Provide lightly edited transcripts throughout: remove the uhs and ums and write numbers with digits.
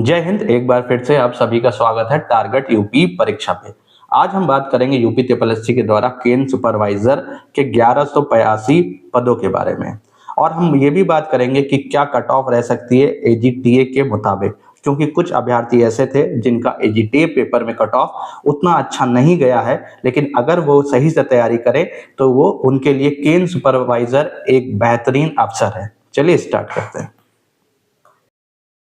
जय हिंद। एक बार फिर से आप सभी का स्वागत है टारगेट यूपी परीक्षा पे। आज हम बात करेंगे यूपी ट्रिपल एससी के द्वारा केन सुपरवाइजर के 1182 पदों के बारे में। और हम ये भी बात करेंगे कि क्या कट ऑफ रह सकती है एजीटीए के मुताबिक, क्योंकि कुछ अभ्यर्थी ऐसे थे जिनका एजीटीए पेपर में कट ऑफ उतना अच्छा नहीं गया है, लेकिन अगर वो सही से तैयारी करें तो वो उनके लिए केन सुपरवाइजर एक बेहतरीन अवसर है। चलिए स्टार्ट करते हैं।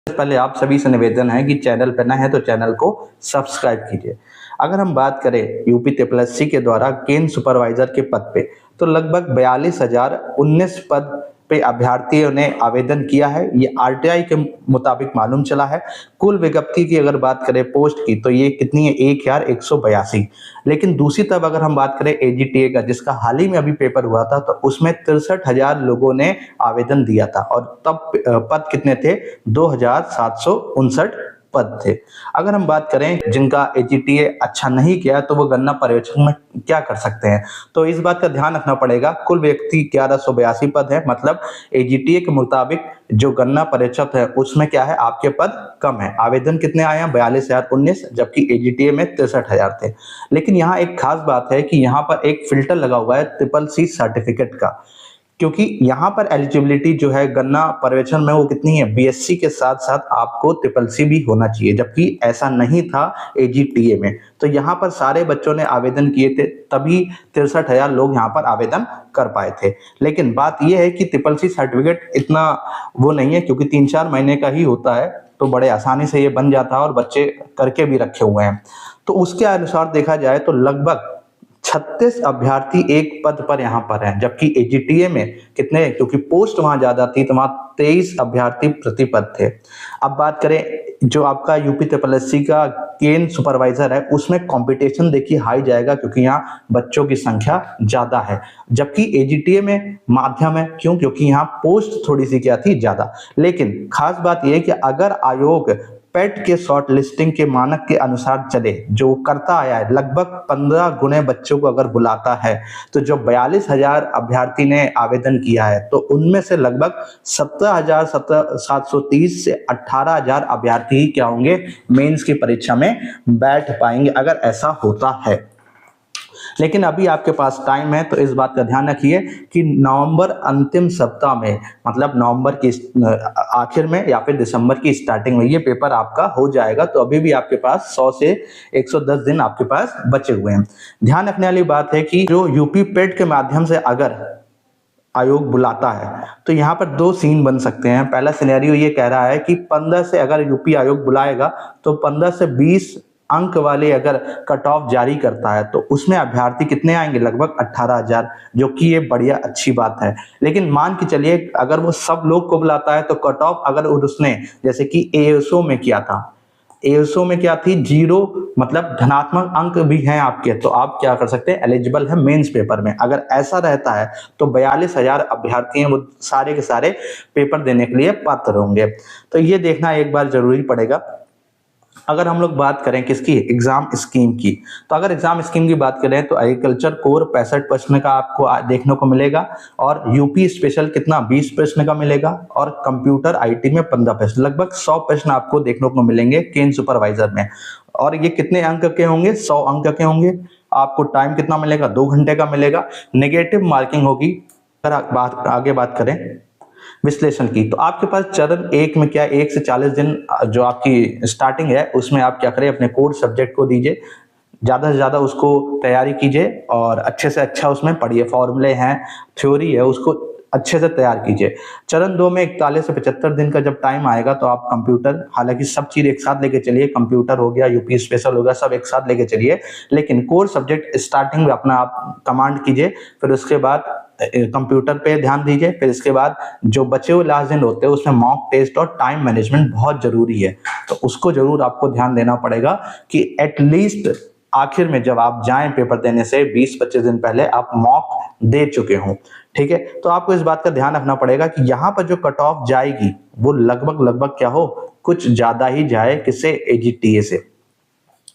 पहले आप सभी से निवेदन है कि चैनल पर नए हैं तो चैनल को सब्सक्राइब कीजिए। अगर हम बात करें यूपी ट्रिपल एससी के द्वारा केन सुपरवाइजर के पद पे, तो लगभग 42,019 पद पे अभ्यर्थियों ने आवेदन किया है। ये आरटीआई के मुताबिक मालूम चला है। कुल विज्ञप्ति की अगर बात करें पोस्ट की, तो ये कितनी है, 1182। लेकिन दूसरी तरफ अगर हम बात करें एजीटीए का, जिसका हाल ही में अभी पेपर हुआ था, तो उसमें 63,000 लोगों ने आवेदन दिया था और तब पद कितने थे, 2,759 पद थे। अगर हम बात करें जिनका एजीटीए अच्छा नहीं किया तो वो गन्ना पर्यवेक्षक में क्या कर सकते हैं, तो इस बात का ध्यान रखना पड़ेगा। कुल व्यक्ति 1182 पद है, मतलब एजीटीए के मुताबिक जो गन्ना पर्यवेक्षक है उसमें क्या है, आपके पद कम है। आवेदन कितने आए हैं, 42,019, जबकि एजीटीए में 63,000 थे। लेकिन यहाँ एक खास बात है कि यहाँ पर एक फिल्टर लगा हुआ है ट्रिपल सी सर्टिफिकेट का, क्योंकि यहाँ पर एलिजिबिलिटी जो है गन्ना पर्यवेक्षण में वो कितनी है, बीएससी के साथ साथ आपको ट्रिपल सी भी होना चाहिए, जबकि ऐसा नहीं था एजीटीए में। तो यहाँ पर सारे बच्चों ने आवेदन किए थे, तभी 63,000 लोग यहाँ पर आवेदन कर पाए थे। लेकिन बात यह है कि ट्रिपल सी सर्टिफिकेट इतना वो नहीं है, क्योंकि 3-4 महीने का ही होता है, तो बड़े आसानी से ये बन जाता है और बच्चे करके भी रखे हुए हैं। तो उसके अनुसार देखा जाए तो लगभग 36 अभ्यर्थी एक पद पर यहाँ पर हैं, जबकि एजीटीए में कितने, क्योंकि पोस्ट वहां ज्यादा थी तो वहां 23 अभ्यर्थी प्रति पद थे। अब बात करें जो आपका यूपी ट्रिपल एससी का केन सुपरवाइजर है, उसमें कंपटीशन देखिए हाई जाएगा, क्योंकि यहाँ बच्चों की संख्या ज्यादा है। जबकि एजीटीए में माध्यम है, क्यों, क्योंकि यहाँ पोस्ट थोड़ी सी क्या थी, ज्यादा। लेकिन खास बात यह है कि अगर आयोग पेट के शॉर्ट लिस्टिंग के मानक के अनुसार चले, जो करता आया है, लगभग 15 गुने बच्चों को अगर बुलाता है, तो जो 42,000 अभ्यर्थी ने आवेदन किया है, तो उनमें से लगभग 17,730 से 18,000 अभ्यर्थी ही क्या होंगे, मेंस की परीक्षा में बैठ पाएंगे, अगर ऐसा होता है। लेकिन अभी आपके पास टाइम है, तो इस बात का ध्यान रखिए कि नवंबर अंतिम सप्ताह में, मतलब नवंबर की आखिर में या फिर दिसंबर की स्टार्टिंग में ये पेपर आपका हो जाएगा। तो अभी भी आपके पास 100 से 110 दिन आपके पास बचे हुए हैं। ध्यान रखने वाली बात है कि जो यूपी पेट के माध्यम से अगर आयोग बुलाता है, तो यहाँ पर दो सीन बन सकते हैं। पहला सिनेरियो ये कह रहा है कि 15 से अगर यूपी आयोग बुलाएगा, तो 15 से 20 अंक वाले अगर कट ऑफ जारी करता है, तो उसमें अभ्यर्थी कितने आएंगे, लगभग 18,000, जो कि ये बढ़िया अच्छी बात है। लेकिन मान के चलिए अगर वो सब लोग को बुलाता है, तो कट ऑफ अगर उसने जैसे कि एएसओ में किया था, एएसओ में क्या थी, 0, मतलब धनात्मक अंक भी हैं आपके, तो आप क्या कर सकते हैं, एलिजिबल है मेंस पेपर में। अगर ऐसा रहता है तो 42,000 अभ्यर्थी हैं, वो सारे के सारे पेपर देने के लिए पात्र होंगे। तो ये देखना एक बार जरूरी पड़ेगा। अगर हम लोग बात करें किसकी, एग्जाम स्कीम की, तो अगर एग्जाम स्कीम की बात करें तो एग्रीकल्चर कोर 65 प्रश्न का आपको देखने को मिलेगा, और यूपी स्पेशल कितना, 20 प्रश्न का मिलेगा, और कंप्यूटर आईटी में 15 प्रश्न, लगभग 100 प्रश्न आपको देखने को मिलेंगे केन सुपरवाइजर में। और ये कितने अंक के होंगे, 100 अंक के होंगे। आपको टाइम कितना मिलेगा, 2 घंटे का मिलेगा। नेगेटिव मार्किंग होगी। अगर आगे बात करें विश्लेषण की, तो आपके पास चरण 1 में क्या, 1 से 40 दिन जो आपकी स्टार्टिंग है, उसमें आप क्या करें, अपने कोर सब्जेक्ट को दीजिए, ज़्यादा से ज़्यादा उसको तैयारी कीजिए और अच्छे से अच्छा उसमें पढ़िए। फॉर्मूले हैं, थ्योरी है, उसको अच्छे से तैयार कीजिए। चरण 2 में 41 से 75 दिन का जब टाइम आएगा, तो आप कंप्यूटर, हालांकि सब चीज़ एक साथ लेके चलिए, कंप्यूटर हो गया, यूपी स्पेशल हो गया, सब एक साथ लेके चलिए। लेकिन कोर सब्जेक्ट स्टार्टिंग में अपना आप कमांड कीजिए, फिर उसके बाद कंप्यूटर पे ध्यान दीजिए। फिर इसके बाद जो बचे हुए लास्ट दिन होते हैं, उसमें मॉक टेस्ट और टाइम मैनेजमेंट बहुत जरूरी है, तो उसको जरूर आपको ध्यान देना पड़ेगा कि एटलीस्ट आखिर में जब आप जाएं पेपर देने से 20-25 दिन पहले आप मॉक दे चुके हों। ठीक है, तो आपको इस बात का ध्यान रखना पड़ेगा कि यहाँ पर जो कट ऑफ जाएगी वो लगभग क्या हो, कुछ ज्यादा ही जाए, किससे, एजीटीए से,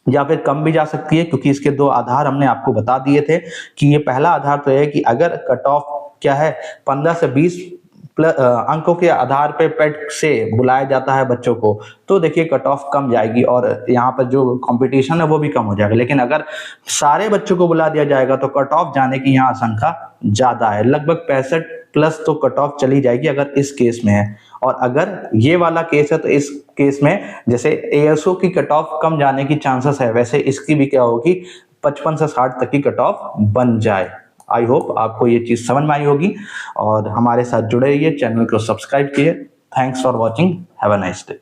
या फिर कम भी जा सकती है, क्योंकि इसके 2 आधार हमने आपको बता दिए थे कि ये पहला आधार तो है कि अगर कट ऑफ क्या है, 15 से 20 अंकों के आधार पे पेट से बुलाया जाता है बच्चों को, तो देखिए कट ऑफ कम जाएगी और यहाँ पर जो कंपटीशन है वो भी कम हो जाएगा। लेकिन अगर सारे बच्चों को बुला दिया जाएगा तो कट ऑफ जाने की यहाँ आशंका ज्यादा है, लगभग 65 प्लस तो कट ऑफ चली जाएगी अगर इस केस में है। और अगर ये वाला केस है तो इस केस में जैसे एएसओ की कट ऑफ कम जाने की चांसेस है, वैसे इसकी भी क्या होगी 55 से 60 तक की कट ऑफ बन जाए। आई होप आपको ये चीज समझ में आई होगी और हमारे साथ जुड़े रहिए, चैनल को सब्सक्राइब कीजिए। Thanks for watching, have a nice day.